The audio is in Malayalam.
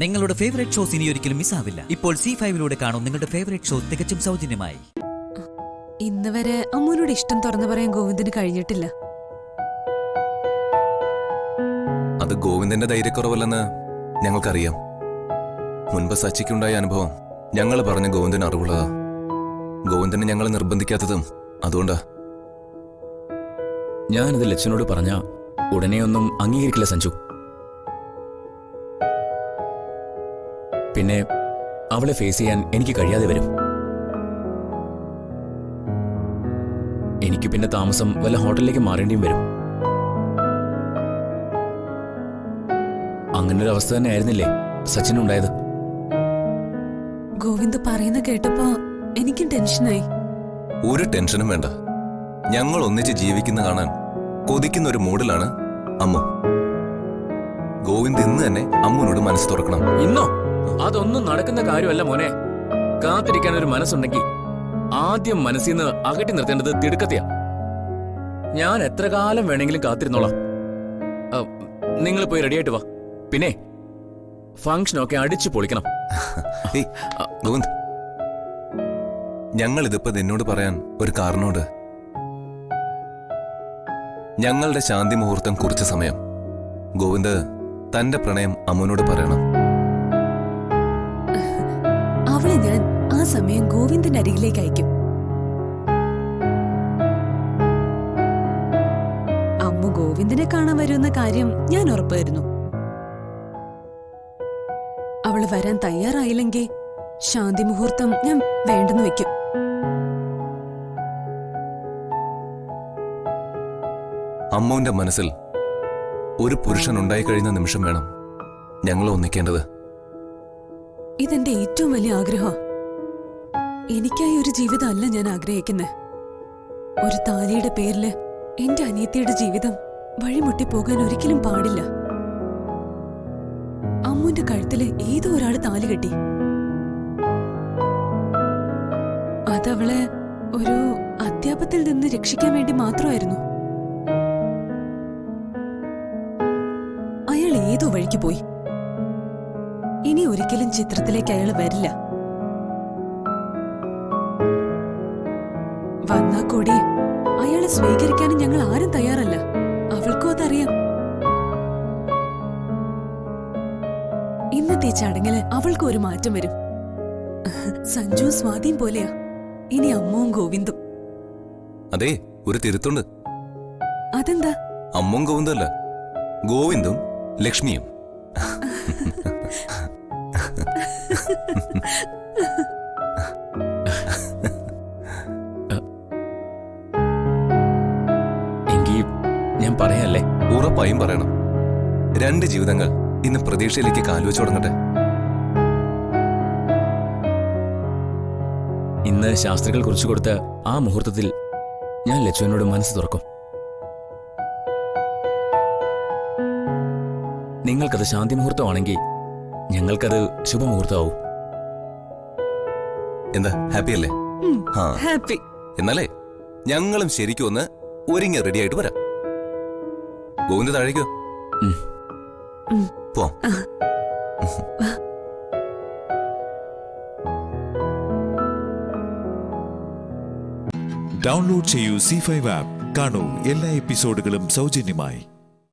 നിങ്ങളുടെ ഫേവറേറ്റ് ഷോസ് ഇനി ഒരിക്കലും മിസ്സാവില്ല. ഇപ്പോൾ C5 കാണും നിങ്ങളുടെ ഫേവറേറ്റ് ഷോ തികച്ചും സൗജന്യമായി. ഇന്ന് വരെ അമ്മൂനോട് ഇഷ്ടം തുറന്നു പറയാൻ ഗോവിന്ദന് കഴിഞ്ഞിട്ടില്ല. അത് ഗോവിന്ദന്റെ ധൈര്യക്കുറവല്ലെന്ന് ഞങ്ങൾക്കറിയാം. മുൻപ് സച്ചിക്കുണ്ടായ അനുഭവം ഞങ്ങൾ പറഞ്ഞ ഗോവിന്ദന് അറിവുള്ളതാ. ഗോവിന്ദനെ ഞങ്ങൾ നിർബന്ധിക്കാത്തതും അതുകൊണ്ടാ. ഞാനിത് ലച്ചനോട് പറഞ്ഞ ഉടനെയൊന്നും അംഗീകരിക്കില്ല സഞ്ജു. പിന്നെ അവളെ ഫേസ് ചെയ്യാൻ എനിക്ക് കഴിയാതെ വരും. എനിക്ക് പിന്നെ താമസം വല്ല ഹോട്ടലിലേക്ക് മാറേണ്ടിയും വരും. അങ്ങനൊരു അവസ്ഥ തന്നെ ആയിരുന്നില്ലേ സച്ചിനുണ്ടായത്? ഗോവിന്ദ് പറയുന്ന കേട്ടപ്പോ എനിക്കും ടെൻഷനായി. ഒരു ടെൻഷനും വേണ്ട. ഞങ്ങൾ ഒന്നിച്ച് ജീവിക്കുന്ന കാണാൻ കൊതിക്കുന്ന ഒരു മൂഡിലാണ് അമ്മു. ഗോവിന്ദ് ഇന്ന് തന്നെ അമ്മുവിനോട് മനസ്സ് തുറക്കണം. ഇന്നോ? അതൊന്നും നടക്കുന്ന കാര്യമല്ല മോനെ. കാത്തിരിക്കാൻ ഒരു മനസ്സുണ്ടെങ്കിൽ ആദ്യം മനസ്സിൽ നിന്ന് അകറ്റി നിർത്തേണ്ടത് തിടുക്കത്തെയാ. ഞാൻ എത്ര കാലം വേണമെങ്കിലും കാത്തിരുന്നോളാം. നിങ്ങൾ പോയി റെഡിയായിട്ട് വാ. പിന്നെ ഫംഗ്ഷനൊക്കെ അടിച്ചു പൊളിക്കണം. ഗോവിന്ദ്, ഞങ്ങൾ ഇതിപ്പോ നിന്നോട് പറയാൻ ഒരു കാരണമുണ്ട്. ഞങ്ങളുടെ ശാന്തി മുഹൂർത്തം കുറിച്ച സമയം ഗോവിന്ദ് തന്റെ പ്രണയം അമ്മുവിനോട് പറയണം. അവളെ ഞാൻ ആ സമയം ഗോവിന്ദന്റെ അരികിലേക്ക് അയക്കും. അമ്മു ഗോവിന്ദനെ കാണാൻ വരുന്ന കാര്യം ഞാൻ ഉറപ്പായിരുന്നു. അവള് വരാൻ തയ്യാറായില്ലെങ്കിൽ ശാന്തി മുഹൂർത്തം ഞാൻ വേണ്ടെന്ന് വെക്കും. അമ്മുവിന്റെ മനസ്സിൽ ഒരു പുരുഷൻ ഉണ്ടായിക്കഴിയുന്ന നിമിഷം വേണം ഞങ്ങൾ ഒന്നിക്കേണ്ടത്. ഇതെന്റെ ഏറ്റവും വലിയ ആഗ്രഹം. എനിക്കായി ഒരു ജീവിതം അല്ല ഞാൻ ആഗ്രഹിക്കുന്നത്. ഒരു താലിയുടെ പേരില് എന്റെ അനിയത്തിയുടെ ജീവിതം വഴിമുട്ടിപ്പോകാൻ ഒരിക്കലും പാടില്ല. അമ്മുന്റെ കഴുത്തില് ഏതോ ഒരാള് താലി കെട്ടി. അതവളെ ഒരു അധ്യാപത്തിൽ നിന്ന് രക്ഷിക്കാൻ വേണ്ടി മാത്രമായിരുന്നു. അയാൾ ഏതോ വഴിക്ക് പോയി. ഇനി ഒരിക്കലും ചിത്രത്തിലേക്ക് അയാൾ വരില്ല. വന്നാ കൂടി അയാളെ സ്വീകരിക്കാനും ഞങ്ങൾ ആരും തയ്യാറല്ല. അവൾക്കും അതറിയാം. ഇന്നത്തെ ചടങ്ങില് അവൾക്ക് ഒരു മാറ്റം വരും. സഞ്ജു സ്വാധീൻ പോലെയാ ഇനി അമ്മുവും ഗോവിന്ദും. അതെ, ഒരു തിരുത്തുണ്ട്. അതെന്താ? അമ്മും ഗോവിന്ദും അല്ല, ഗോവിന്ദും ലക്ഷ്മിയും. എങ്കിൽ ഞാൻ പറയാല്ലേ? ഉറപ്പായും പറയണം. രണ്ട് ജീവിതങ്ങൾ ഇന്ന് പ്രതീക്ഷയിലേക്ക് കാലുവെച്ചു തുടങ്ങട്ടെ. ഇന്ന് ശാസ്ത്രികൾ കുറിച്ചു കൊടുത്ത ആ മുഹൂർത്തത്തിൽ ഞാൻ ലച്ചുവിനോട് മനസ്സ് തുറക്കും. നിങ്ങൾക്കത് ശാന്തി മുഹൂർത്തമാണെങ്കിൽ ഞങ്ങൾക്കത് ശുഭമുഹൂർത്തമാവും. എന്താ, ഹാപ്പി അല്ലേ? ഹാപ്പി. എന്നാലേ ഞങ്ങളും ശരിക്കും ഒന്ന് ഒരുങ്ങി റെഡി ആയിട്ട് വരാം. ഗോവിന്ദ് താഴേക്കോ? പോ. ഡൗൺലോഡ് ചെയ്യൂ C5 ആപ്പ്. കാണൂ എല്ലാ എപ്പിസോഡുകളും സൗജന്യമായി.